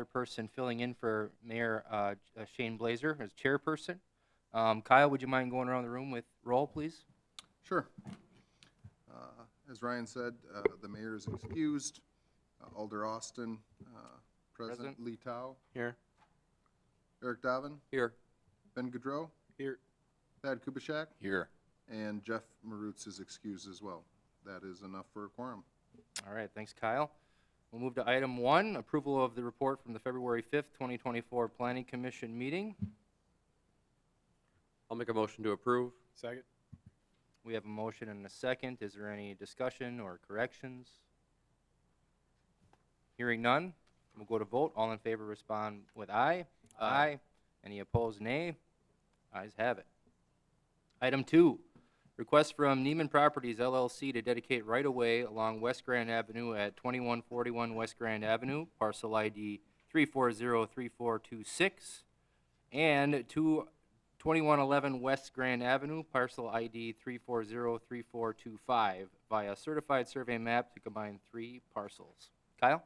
alderperson filling in for Mayor Shane Blazer as chairperson. Kyle, would you mind going around the room with roll, please? Sure. As Ryan said, the mayor is excused. Alder Austin, present. Present. Lee Tao, Here. Eric Doven, Here. Ben Gaudreau, Here. Thad Kubishak, Here. and Jeff Marutz is excused as well. That is enough for a quorum. All right, thanks, Kyle. We'll move to item 1, approval of the report from the February 5th, 2024 Planning Commission meeting. I'll make a motion to approve. Second. We have a motion and a second. Is there any discussion or corrections? Hearing none, we'll go to vote. All in favor respond with aye. Aye. Any opposed, nay. Ayes have it. Item 2, request from Neiman Properties LLC to dedicate right-of-way along West Grand Avenue at 2141 West Grand Avenue, parcel ID 3403426, and 2111 West Grand Avenue, parcel ID 3403425, via certified survey map to combine 3 parcels. Kyle?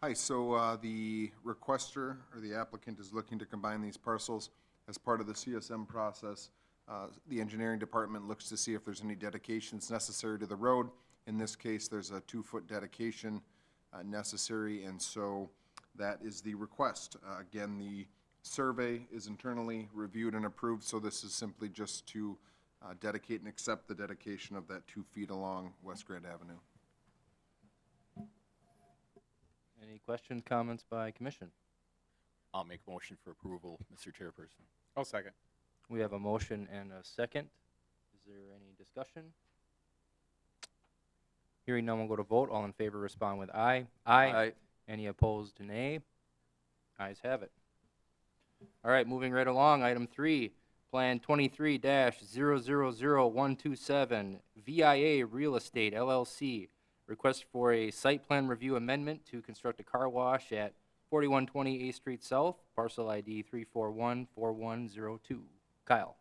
Hi, so the requester or the applicant is looking to combine these parcels as part of the CSM process. The engineering department looks to see if there's any dedications necessary to the road. In this case, there's a 2-foot dedication necessary, and so that is the request. Again, the survey is internally reviewed and approved, so this is simply just to dedicate and accept the dedication of that 2 feet along West Grand Avenue. Any questions, comments by commission? I'll make a motion for approval, Mr. Chairperson. I'll second. We have a motion and a second. Is there any discussion? Hearing none, we'll go to vote. All in favor respond with aye. Aye. Any opposed, nay. Ayes have it. All right, moving right along, item 3, Plan 23-000127, VIA Real Estate LLC. Request for a site plan review amendment to construct a car wash at 4120 8th Street South, parcel ID 3414102. Kyle.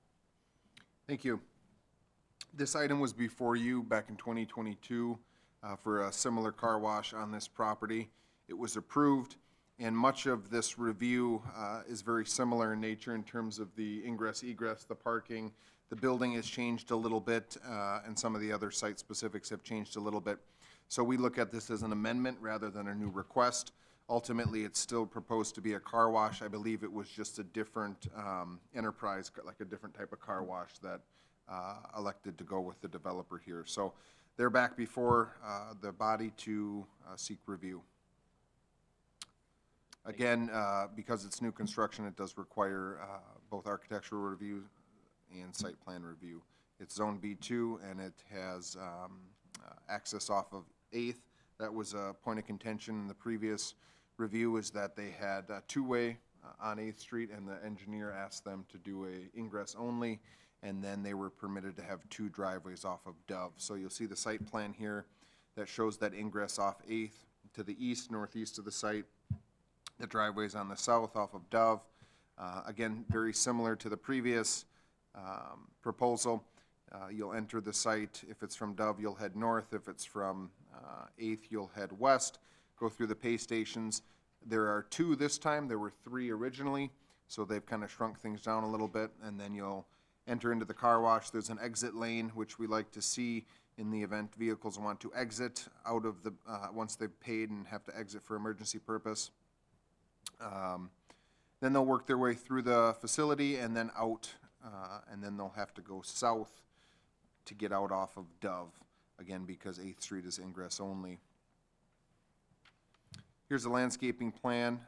Thank you. This item was before you back in 2022 for a similar car wash on this property. It was approved, and much of this review is very similar in nature in terms of the ingress, egress, the parking. The building has changed a little bit, and some of the other site specifics have changed a little bit. So we look at this as an amendment rather than a new request. Ultimately, it's still proposed to be a car wash. I believe it was just a different enterprise, like a different type of car wash that elected to go with the developer here. So they're back before the body to seek review. Again, because it's new construction, it does require both architectural review and site plan review. It's Zone B2, and it has access off of 8th. That was a point of contention in the previous review, is that they had a 2-way on 8th Street, and the engineer asked them to do a ingress only, and then they were permitted to have 2 driveways off of Dove. So you'll see the site plan here that shows that ingress off 8th to the east, northeast of the site. The driveways on the south off of Dove. Again, very similar to the previous proposal. You'll enter the site. If it's from Dove, you'll head north. If it's from 8th, you'll head west. Go through the pay stations. There are 2 this time. There were 3 originally, so they've kind of shrunk things down a little bit, and then you'll enter into the car wash. There's an exit lane, which we like to see in the event vehicles want to exit out of the, once they've paid and have to exit for emergency purpose. Then they'll work their way through the facility and then out, and then they'll have to go south to get out off of Dove, again, because 8th Street is ingress only. Here's the landscaping plan.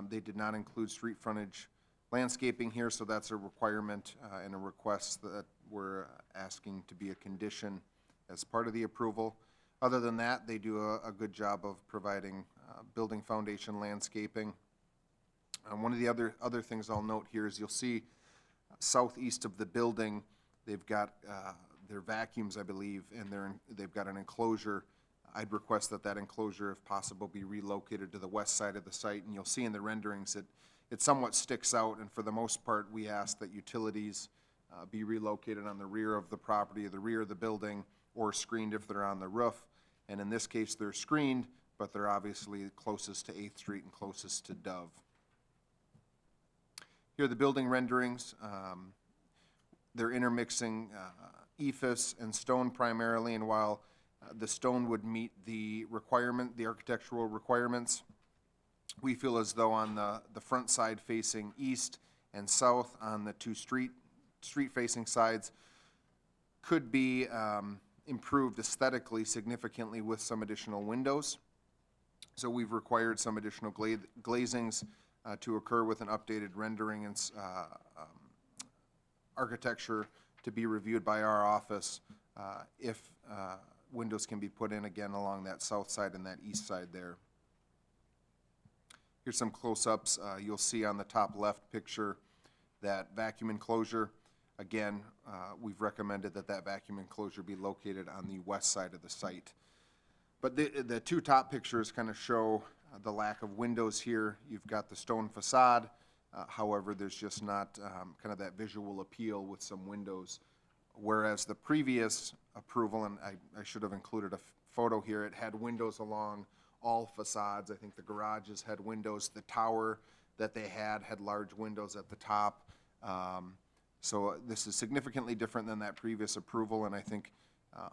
They did not include street frontage landscaping here, so that's a requirement and a request that we're asking to be a condition as part of the approval. Other than that, they do a good job of providing building foundation landscaping. One of the other things I'll note here is you'll see southeast of the building, they've got their vacuums, I believe, and they've got an enclosure. I'd request that enclosure, if possible, be relocated to the west side of the site, and you'll see in the renderings it somewhat sticks out, and for the most part, we ask that utilities be relocated on the rear of the property, the rear of the building, or screened if they're on the roof. And in this case, they're screened, but they're obviously closest to 8th Street and closest to Dove. Here are the building renderings. They're intermixing ephes and stone primarily, and while the stone would meet the architectural requirements, we feel as though on the front side facing east and south on the two street-facing sides could be improved aesthetically significantly with some additional windows. So we've required some additional glazings to occur with an updated rendering and architecture to be reviewed by our office if windows can be put in again along that south side and that east side there. Here's some close-ups. You'll see on the top left picture that vacuum enclosure. Again, we've recommended that that vacuum enclosure be located on the west side of the site. But the two top pictures kind of show the lack of windows here. You've got the stone facade. However, there's just not kind of that visual appeal with some windows. Whereas the previous approval, and I should have included a photo here, it had windows along all facades. I think the garages had windows. The tower that they had large windows at the top. So this is significantly different than that previous approval, and I think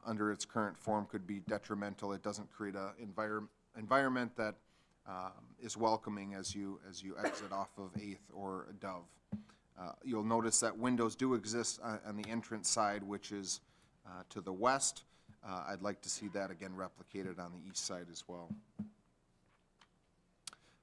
under its current form could be detrimental. It doesn't create an environment that is welcoming as you exit off of 8th or Dove. You'll notice that windows do exist on the entrance side, which is to the west. I'd like to see that again replicated on the east side as well.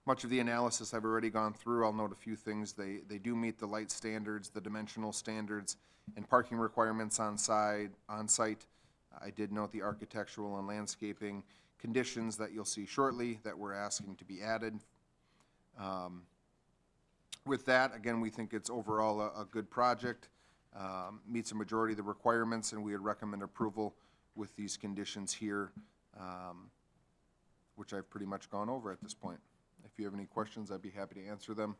Much of the analysis I've already gone through. I'll note a few things. They do meet the light standards, the dimensional standards, and parking requirements on site. I did note the architectural and landscaping conditions that you'll see shortly that we're asking to be added. With that, again, we think it's overall a good project, meets a majority of the requirements, and we would recommend approval with these conditions here, which I've pretty much gone over at this point. If you have any questions, I'd be happy to answer them.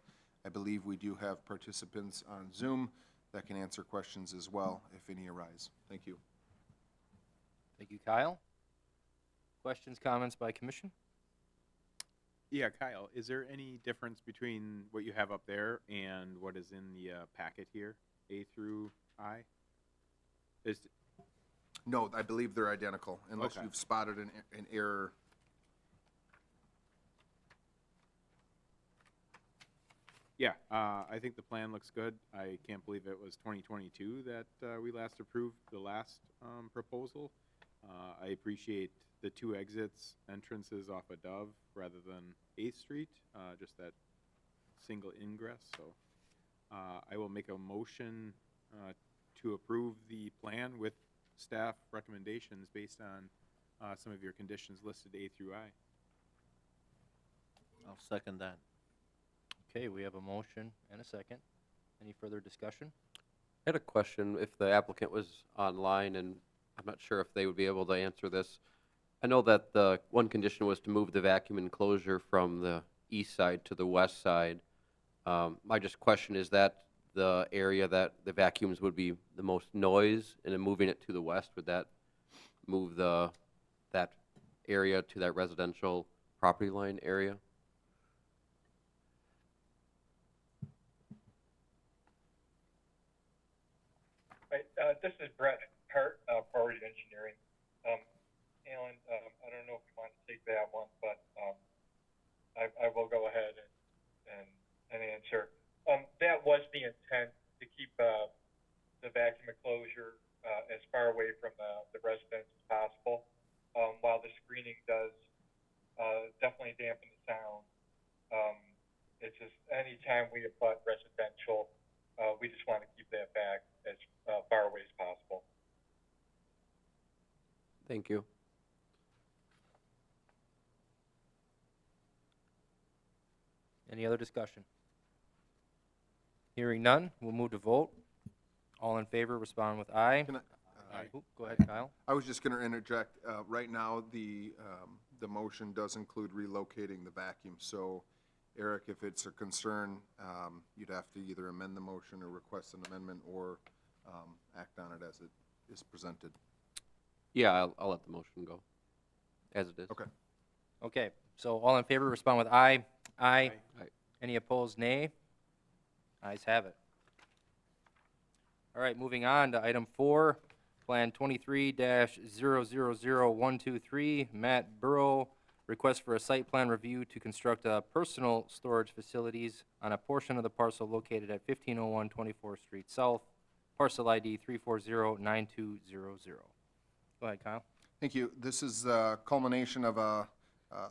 I believe we do have participants on Zoom that can answer questions as well, if any arise. Thank you. Thank you, Kyle. Questions, comments by commission? Yeah, Kyle, is there any difference between what you have up there and what is in the packet here, A through I? No, I believe they're identical, unless Okay. you've spotted an error. Yeah, I think the plan looks good. I can't believe it was 2022 that we last approved the last proposal. I appreciate the two entrances off of Dove rather than 8th Street, just that single ingress. So I will make a motion to approve the plan with staff recommendations based on some of your conditions listed A through I. I'll second that. Okay, we have a motion and a second. Any further discussion? I had a question if the applicant was online, and I'm not sure if they would be able to answer this. I know that the one condition was to move the vacuum enclosure from the east side to the west side. My just question, is that the area that the vacuums would be the most noise, and then moving it to the west, would that move that area to that residential property line area? This is Brett Hart, Forward Engineering. Alan, I don't know if you want to take that one, but I will go ahead and answer. That was the intent, to keep the vacuum enclosure as far away from the residents as possible. While the screening does definitely dampen the sound, it's just anytime we abut residential, we just want to keep that back as far away as possible. Thank you. Any other discussion? Hearing none, we'll move to vote. All in favor, respond with aye. Can I- Oop, go ahead, Kyle. I was just going to interject. Right now, the motion does include relocating the vacuum. So, Eric, if it's a concern, you'd have to either amend the motion or request an amendment or act on it as it is presented. Yeah, I'll let the motion go as it is. Okay. Okay, so all in favor, respond with aye. Aye. Aye. Any opposed, nay? Ayes have it. All right, moving on to item 4, Plan 23-000123, Matt Burrow, request for a site plan review to construct personal storage facilities on a portion of the parcel located at 1501 24th Street South, parcel ID 3409200. Go ahead, Kyle. Thank you. This is the culmination of a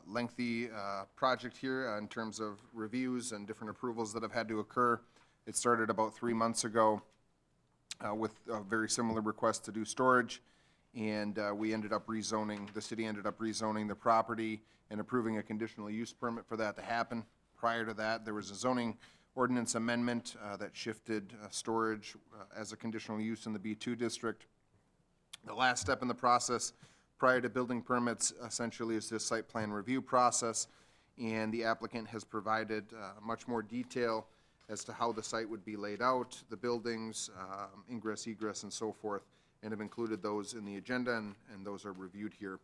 lengthy project here in terms of reviews and different approvals that have had to occur. It started about 3 months ago with a very similar request to do storage, and we ended up rezoning, the city ended up rezoning the property and approving a conditional use permit for that to happen. Prior to that, there was a zoning ordinance amendment that shifted storage as a conditional use in the B2 district. The last step in the process prior to building permits essentially is this site plan review process, and the applicant has provided much more detail as to how the site would be laid out, the buildings, ingress, egress, and so forth, and have included those in the agenda, and those are reviewed here.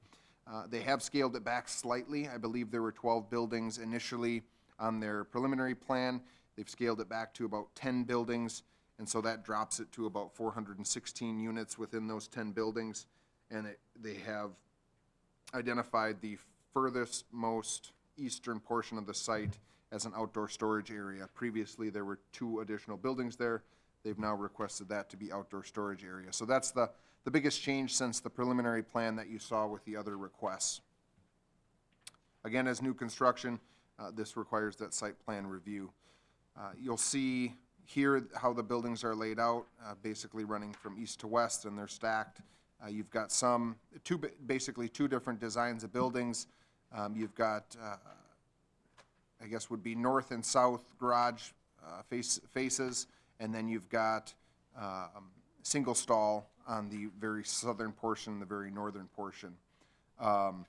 They have scaled it back slightly. I believe there were 12 buildings initially on their preliminary plan. They've scaled it back to about 10 buildings, and so that drops it to about 416 units within those 10 buildings. And they have identified the furthest most eastern portion of the site as an outdoor storage area. Previously, there were 2 additional buildings there. They've now requested that to be outdoor storage area. So that's the biggest change since the preliminary plan that you saw with the other requests. Again, as new construction, this requires that site plan review. You'll see here how the buildings are laid out, basically running from east to west, and they're stacked. You've got basically two different designs of buildings. You've got, I guess would be north and south garage faces, and then you've got single stall on the very southern portion, the very northern portion. So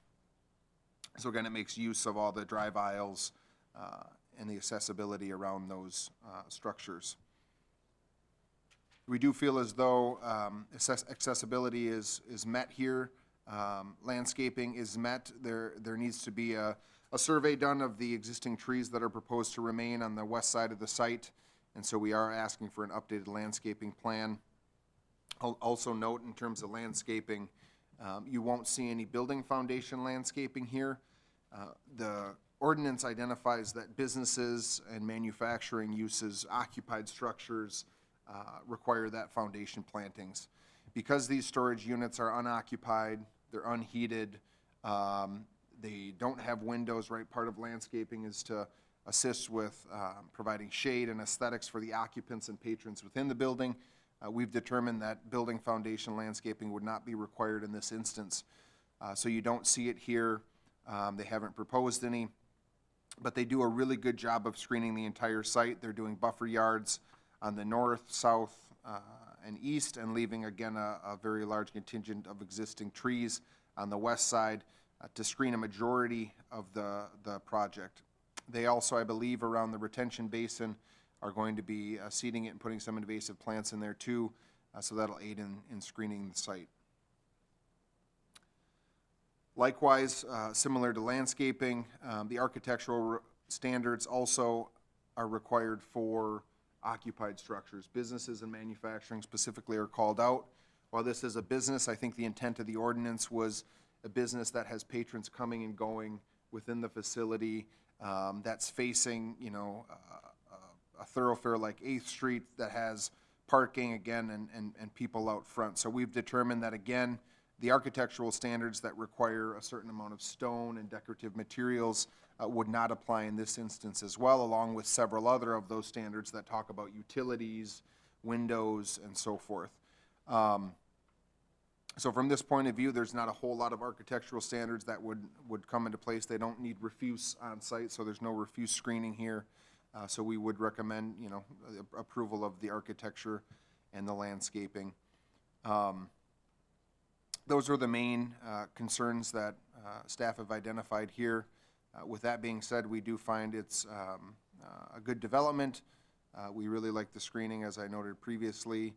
again, it makes use of all the drive aisles and the accessibility around those structures. We do feel as though accessibility is met here. Landscaping is met. There needs to be a survey done of the existing trees that are proposed to remain on the west side of the site, and so we are asking for an updated landscaping plan. I'll also note in terms of landscaping, you won't see any building foundation landscaping here. The ordinance identifies that businesses and manufacturing uses, occupied structures, require that foundation plantings. Because these storage units are unoccupied, they're unheated, they don't have windows, right? Part of landscaping is to assist with providing shade and aesthetics for the occupants and patrons within the building. We've determined that building foundation landscaping would not be required in this instance. So you don't see it here. They haven't proposed any, but they do a really good job of screening the entire site. They're doing buffer yards on the north, south, and east, and leaving, again, a very large contingent of existing trees on the west side to screen a majority of the project. They also, I believe, around the retention basin are going to be seeding it and putting some invasive plants in there too, so that'll aid in screening the site. Likewise, similar to landscaping, the architectural standards also are required for occupied structures. Businesses and manufacturing specifically are called out. While this is a business, I think the intent of the ordinance was a business that has patrons coming and going within the facility, that's facing, a thoroughfare like 8th Street that has parking again and people out front. So we've determined that, again, the architectural standards that require a certain amount of stone and decorative materials would not apply in this instance as well, along with several other of those standards that talk about utilities, windows, and so forth. So from this point of view, there's not a whole lot of architectural standards that would come into place. They don't need refuse on site, so there's no refuse screening here. So we would recommend, approval of the architecture and the landscaping. Those are the main concerns that staff have identified here. With that being said, we do find it's a good development. We really like the screening, as I noted previously,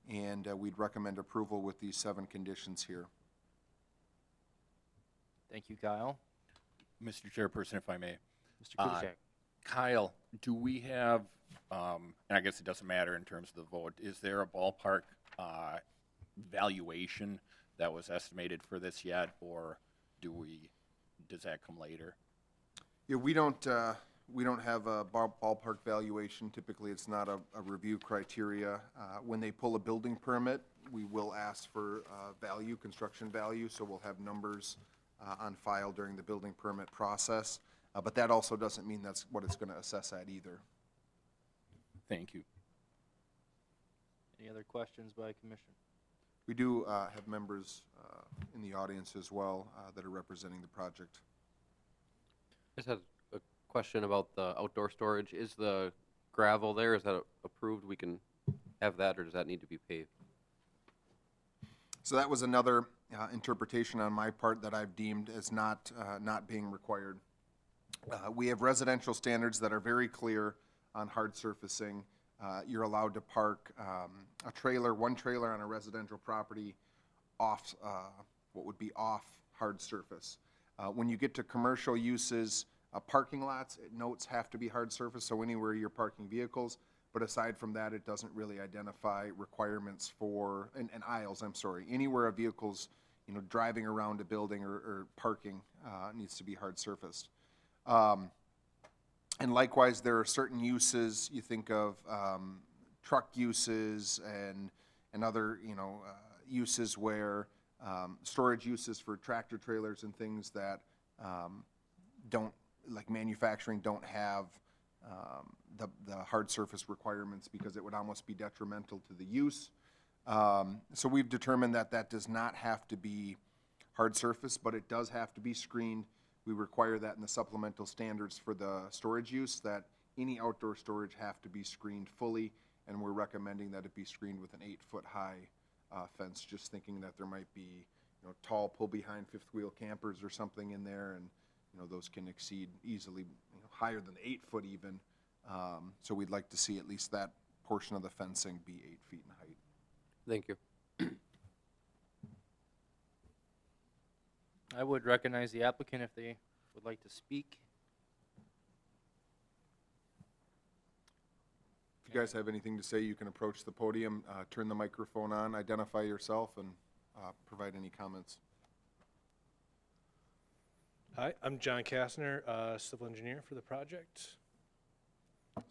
and we'd recommend approval with these 7 conditions here. Thank you, Kyle. Mr. Chairperson, if I may. Mr. Uh, Kudyshak. Kyle, do we have, and I guess it doesn't matter in terms of the vote, is there a ballpark valuation that was estimated for this yet, or does that come later? Yeah, we don't have a ballpark valuation. Typically, it's not a review criteria. When they pull a building permit, we will ask for value, construction value, so we'll have numbers on file during the building permit process. But that also doesn't mean that's what it's gonna assess at either. Thank you. Any other questions by commission? We do have members in the audience as well that are representing the project. I just had a question about the outdoor storage. Is the gravel there, is that approved? We can have that, or does that need to be paved? So that was another interpretation on my part that I've deemed as not being required. We have residential standards that are very clear on hard surfacing. You're allowed to park one trailer on a residential property off, what would be off hard surface. When you get to commercial uses, parking lots, it notes have to be hard surface, so anywhere you're parking vehicles. But aside from that, it doesn't really identify requirements for, and aisles, I'm sorry. Anywhere a vehicle's, driving around a building or parking needs to be hard surfaced. And likewise, there are certain uses, you think of truck uses and other, uses where storage uses for tractor trailers and things that don't, like manufacturing, don't have the hard surface requirements because it would almost be detrimental to the use. So we've determined that that does not have to be hard surface, but it does have to be screened. We require that in the supplemental standards for the storage use, that any outdoor storage have to be screened fully, and we're recommending that it be screened with an 8-foot high fence, just thinking that there might be, tall pull-behind fifth-wheel campers or something in there, and, those can exceed easily, higher than 8 foot even. So we'd like to see at least that portion of the fencing be 8 feet in height. Thank you. I would recognize the applicant if they would like to speak. If you guys have anything to say, you can approach the podium, turn the microphone on, identify yourself, and provide any comments. Hi, I'm John Kastner, civil engineer for the project.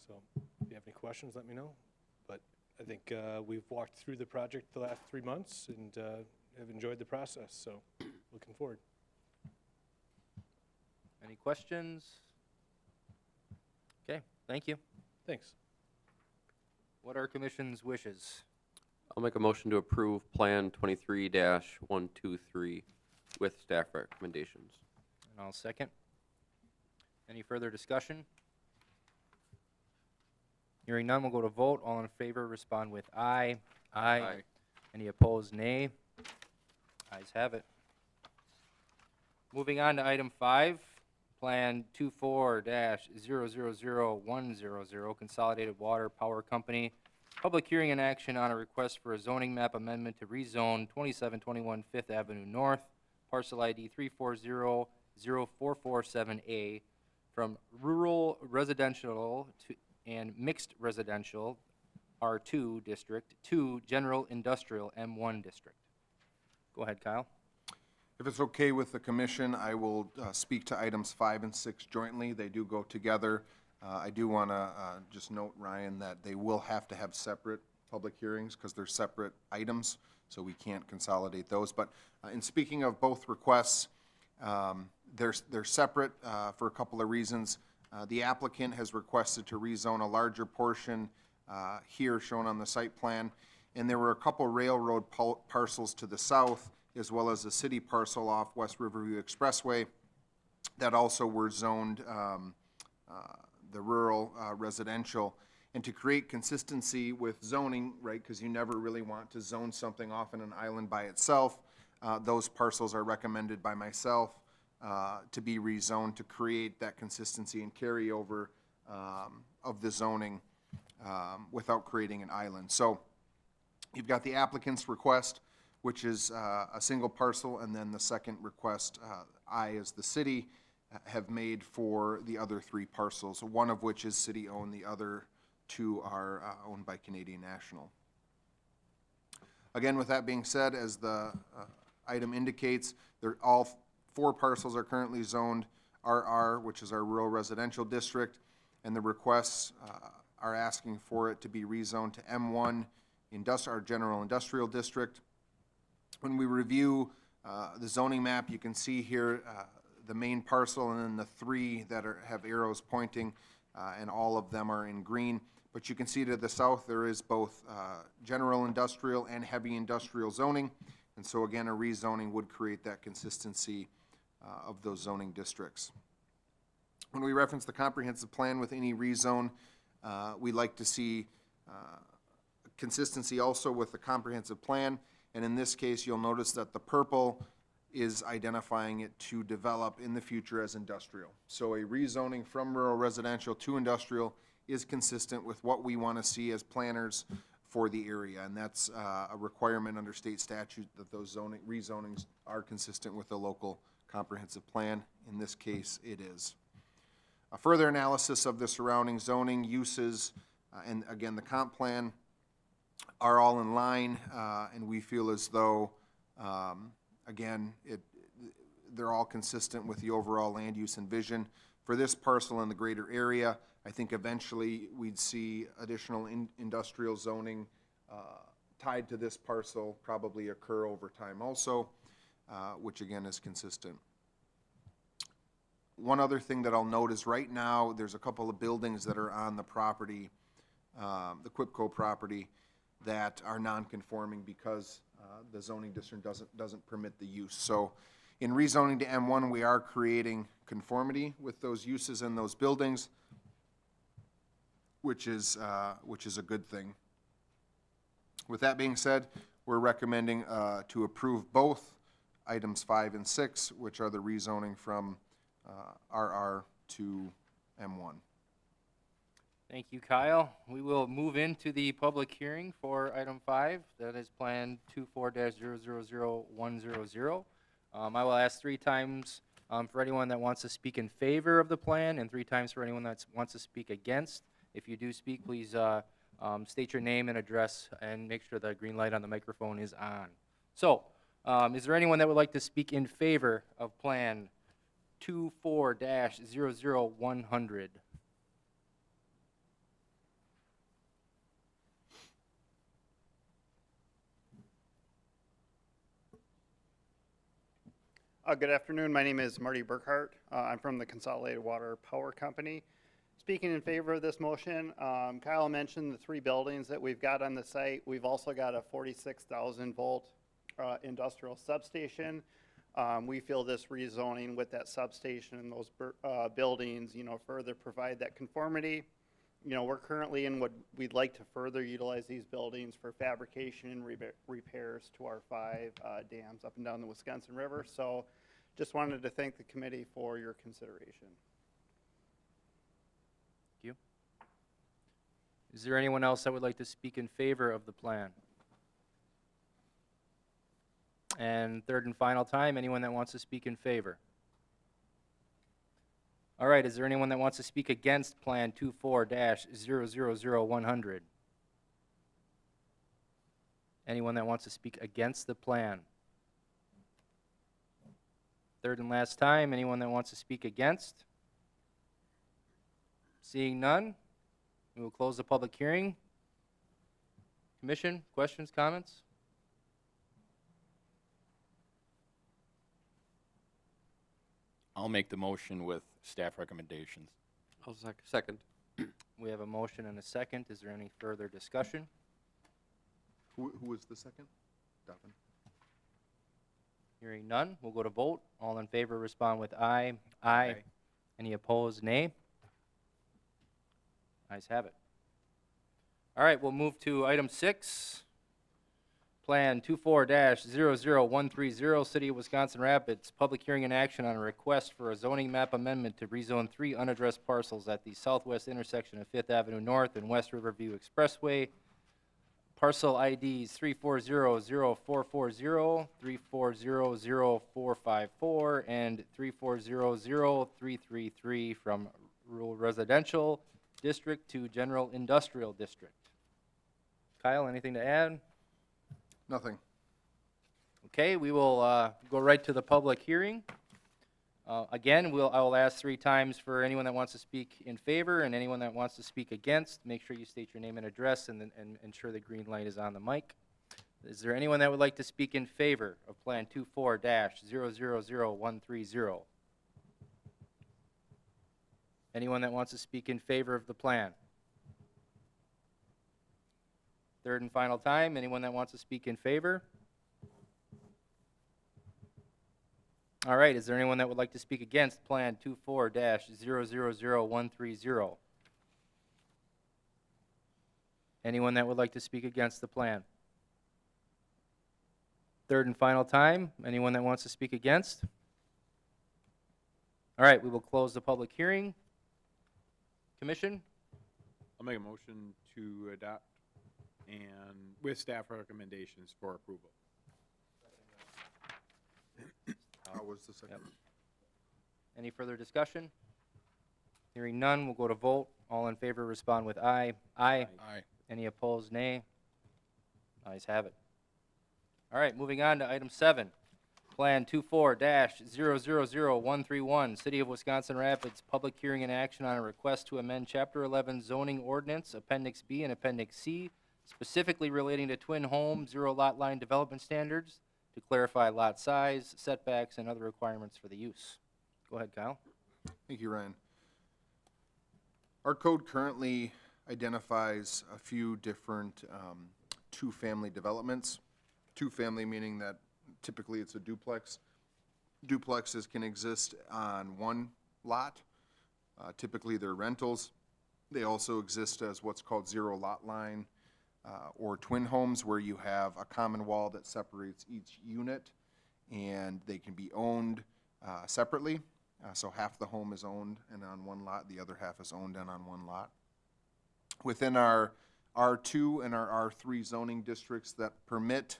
So if you have any questions, let me know. But I think we've walked through the project the last 3 months and have enjoyed the process, so looking forward. Any questions? Okay, thank you. Thanks. What are commission's wishes? I'll make a motion to approve Plan 23-123 with staff recommendations. And I'll second. Any further discussion? Hearing none, we'll go to vote. All in favor, respond with aye. Aye. Any opposed, nay. Ayes have it. Moving on to item 5, Plan 24-000100, Consolidated Water Power Company. Public hearing and action on a request for a zoning map amendment to rezone 2721 Fifth Avenue North, parcel ID 3400447A, from rural residential and mixed residential R2 district to general industrial M1 district. Go ahead, Kyle. If it's okay with the commission, I will speak to items 5 and 6 jointly. They do go together. I do want to just note, Ryan, that they will have to have separate public hearings because they're separate items, so we can't consolidate those. But in speaking of both requests, they're separate for a couple of reasons. The applicant has requested to rezone a larger portion here shown on the site plan, and there were a couple railroad parcels to the south, as well as a city parcel off West Riverview Expressway that also were zoned the rural residential. And to create consistency with zoning, right, because you never really want to zone something off in an island by itself, those parcels are recommended by myself to be rezoned to create that consistency and carryover of the zoning without creating an island. So you've got the applicant's request, which is a single parcel, and then the second request, I as the city, have made for the other 3 parcels, one of which is city-owned, the other 2 are owned by Canadian National. Again, with that being said, as the item indicates, all 4 parcels are currently zoned RR, which is our rural residential district, and the requests are asking for it to be rezoned to M1, our general industrial district. When we review the zoning map, you can see here the main parcel and then the 3 that have arrows pointing, and all of them are in green. But you can see to the south, there is both general industrial and heavy industrial zoning. And so again, a rezoning would create that consistency of those zoning districts. When we reference the comprehensive plan with any rezone, we like to see consistency also with the comprehensive plan. And in this case, you'll notice that the purple is identifying it to develop in the future as industrial. So a rezoning from rural residential to industrial is consistent with what we want to see as planners for the area. And that's a requirement under state statute that those rezonings are consistent with the local comprehensive plan. In this case, it is. A further analysis of the surrounding zoning uses, and again, the comp plan are all in line, and we feel as though, again, they're all consistent with the overall land use and vision. For this parcel in the greater area, I think eventually we'd see additional industrial zoning tied to this parcel probably occur over time also, which again is consistent. One other thing that I'll note is right now, there's a couple of buildings that are on the property, the Quipco property, that are non-conforming because the zoning district doesn't permit the use. So in rezoning to M1, we are creating conformity with those uses and those buildings, which is a good thing. With that being said, we're recommending to approve both items 5 and 6, which are the rezoning from RR to M1. Thank you, Kyle. We will move into the public hearing for item 5, that is Plan 24-000100. I will ask 3 times for anyone that wants to speak in favor of the plan, and 3 times for anyone that wants to speak against. If you do speak, please state your name and address, and make sure the green light on the microphone is on. So, is there anyone that would like to speak in favor of Plan 24-00100? Good afternoon. My name is Marty Burkhart. I'm from the Consolidated Water Power Company. Speaking in favor of this motion, Kyle mentioned the 3 buildings that we've got on the site. We've also got a 46,000 volt industrial substation. We feel this rezoning with that substation and those buildings, further provide that conformity. We're currently in what we'd like to further utilize these buildings for fabrication and repairs to our 5 dams up and down the Wisconsin River. So just wanted to thank the committee for your consideration. Thank you. Is there anyone else that would like to speak in favor of the plan? And third and final time, anyone that wants to speak in favor? All right, is there anyone that wants to speak against Plan 24-000100? Anyone that wants to speak against the plan? Third and last time, anyone that wants to speak against? Seeing none, we will close the public hearing. Commission, questions, comments? I'll make the motion with staff recommendations. I'll second. We have a motion and a second. Is there any further discussion? Who was the second? Duffin. Hearing none, we'll go to vote. All in favor respond with aye. Aye. Any opposed, nay? Ayes have it. All right, we'll move to item 6. Plan 24-00130, City of Wisconsin Rapids, public hearing and action on a request for a zoning map amendment to rezone 3 unaddressed parcels at the southwest intersection of 5th Avenue North and West Riverview Expressway, parcel IDs 3400440, 3400454, and 3400333 from rural residential district to general industrial district. Kyle, anything to add? Nothing. Okay, we will go right to the public hearing. Again, I will ask 3 times for anyone that wants to speak in favor and anyone that wants to speak against. Make sure you state your name and address and ensure the green light is on the mic. Is there anyone that would like to speak in favor of Plan 24-000130? Anyone that wants to speak in favor of the plan? Third and final time, anyone that wants to speak in favor? All right, is there anyone that would like to speak against Plan 24-000130? Anyone that would like to speak against the plan? Third and final time, anyone that wants to speak against? All right, we will close the public hearing. Commission? I'll make a motion to adopt and with staff recommendations for approval. How was the second? Yep. Any further discussion? Hearing none, we'll go to vote. All in favor respond with aye. Aye. Aye. Any opposed, nay? Ayes have it. All right, moving on to item 7. Plan 24-000131, City of Wisconsin Rapids, public hearing and action on a request to amend Chapter 11 zoning ordinance, Appendix B and Appendix C, specifically relating to twin home, zero lot line development standards, to clarify lot size, setbacks, and other requirements for the use. Go ahead, Kyle. Thank you, Ryan. Our code currently identifies a few different two-family developments. Two-family meaning that typically it's a duplex. Duplexes can exist on one lot. Typically they're rentals. They also exist as what's called zero lot line or twin homes, where you have a common wall that separates each unit, and they can be owned separately. So half the home is owned and on one lot, the other half is owned and on one lot. Within our R2 and our R3 zoning districts that permit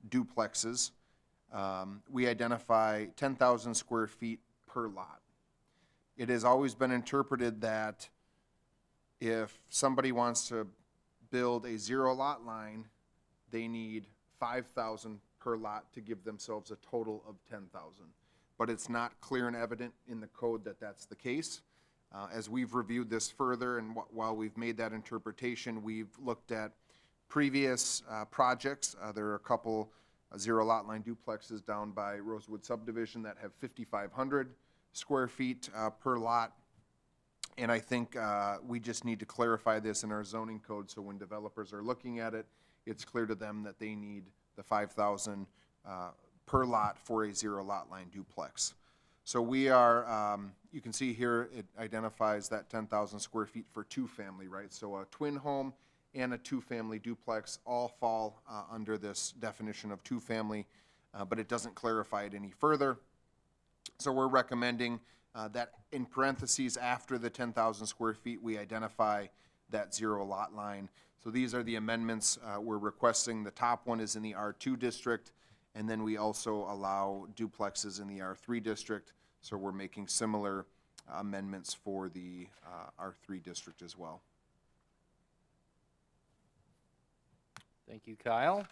duplexes, we identify 10,000 square feet per lot. It has always been interpreted that if somebody wants to build a zero lot line, they need 5,000 per lot to give themselves a total of 10,000. But it's not clear and evident in the code that that's the case. As we've reviewed this further and while we've made that interpretation, we've looked at previous projects. There are a couple zero lot line duplexes down by Rosewood subdivision that have 5,500 square feet per lot. And I think we just need to clarify this in our zoning code, so when developers are looking at it, it's clear to them that they need the 5,000 per lot for a zero lot line duplex. So we are, you can see here, it identifies that 10,000 square feet for two-family, right? So a twin home and a two-family duplex all fall under this definition of two-family, but it doesn't clarify it any further. So we're recommending that in parentheses after the 10,000 square feet, we identify that zero lot line. So these are the amendments we're requesting. The top one is in the R2 district, and then we also allow duplexes in the R3 district. So we're making similar amendments for the R3 district as well. Thank you, Kyle.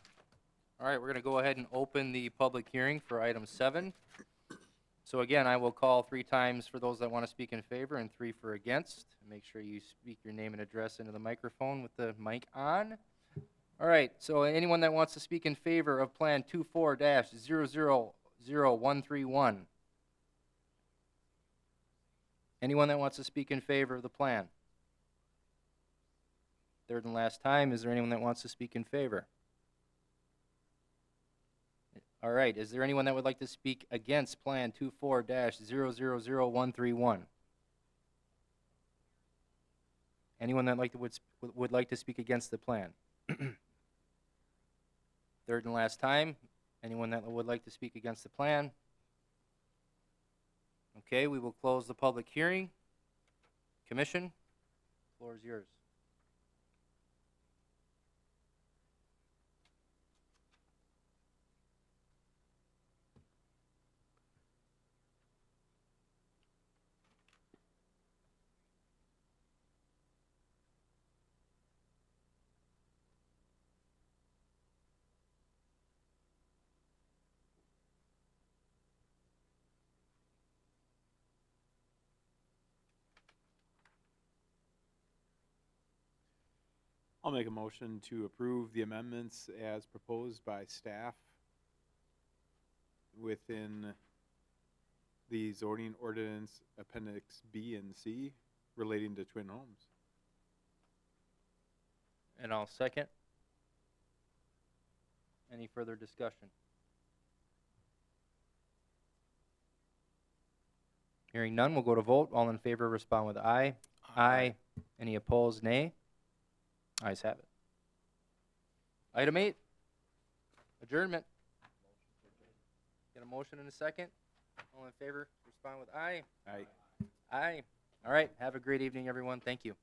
All right, we're going to go ahead and open the public hearing for item 7. So again, I will call 3 times for those that want to speak in favor and 3 for against. Make sure you speak your name and address into the microphone with the mic on. All right, so anyone that wants to speak in favor of Plan 24-000131? Anyone that wants to speak in favor of the plan? Third and last time, is there anyone that wants to speak in favor? All right, is there anyone that would like to speak against Plan 24-000131? Anyone that would like to speak against the plan? Third and last time, anyone that would like to speak against the plan? Okay, we will close the public hearing. Commission, floor is yours. I'll make a motion to approve the amendments as proposed by staff within the zoning ordinance appendix B and C relating to twin homes. And I'll second. Any further discussion? Hearing none, we'll go to vote. All in favor, respond with aye. Aye. Any opposed, nay? Ayes have it. Item 8, adjournment. Get a motion in a second. All in favor, respond with aye. Aye. Aye. All right, have a great evening, everyone. Thank you.